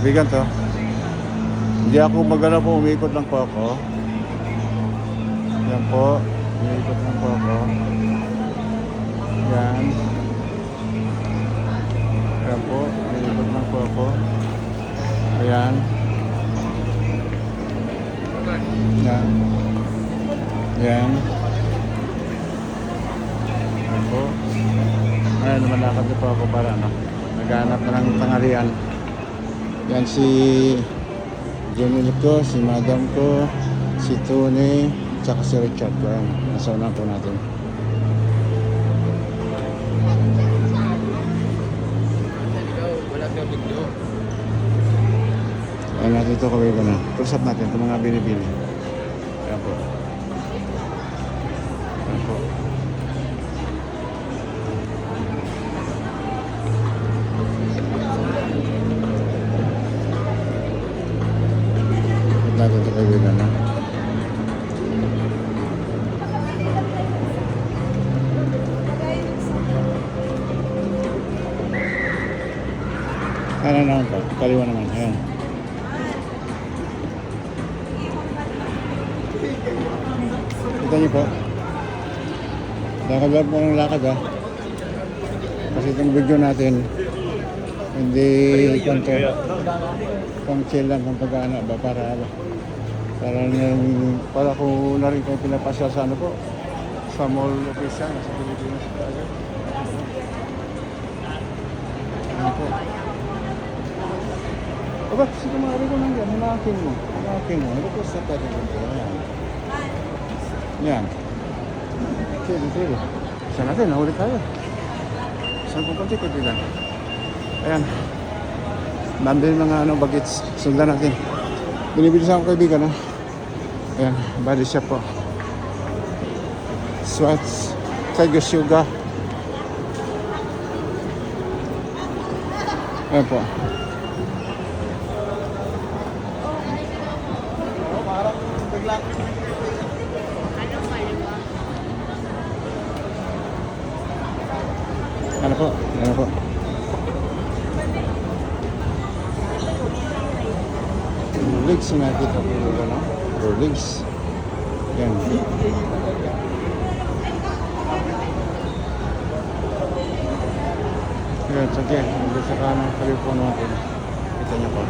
Bigan to. Hindi ako magana po, umiikot lang po ako. Yan po, umiikot lang po ako. Yan. Yan po, umiikot lang po ako. Ayan. Yan. Yan. Yan po. Ayan, lumalakad na po ako para ano, naghanap na ng tanghalian. Yan si Junil ko, si Madam ko, si Tony, tsaka si Richard. Ayan, nasa unahan po natin. Ayan natin ito, kawin ko na. Close up natin itong mga binibili. Ayan po. Ayan po. Natin ito kaibigan na. Ano naman po? Kaliwa naman. Ayan. Kita niyo po. Lakad po ng lakad ha. Kasi itong video natin hindi konto pang chill lang kung pag-ano ba para ko na rin kung pinapasya sa ano po sa mall office yan sa Pilipinas ano po aba sige maaari ko nang yan hinakin mo ano po sa pwede ko yan sige isa natin nahuli tayo saan po konti lang ayan nandun mga ano bagets sundan natin binibili sa akong kaibigan ha ayan body shop po Swats Tiger Sugar ayan po ano po Rolex na nakita ko ano? Rolex. Yan. Yan, sige. Nandun sa kanang telepono natin. Kita niyo pa.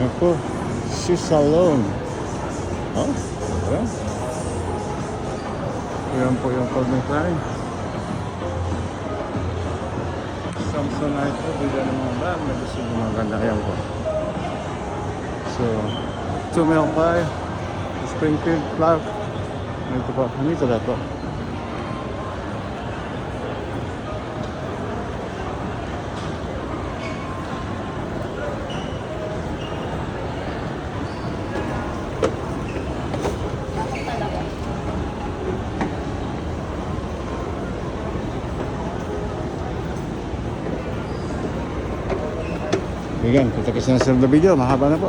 Yan po, shoe salon. Oh, ayan. Ayan po yung Calvin Klein. Samsonite po, bigyan ng mga bag. May gusto ng mga ganda. Ayan po. So, Tumelpay, Springfield, Clark. Ito po, dito na po. Ayan, kita kasi na sa video, mahaba na po.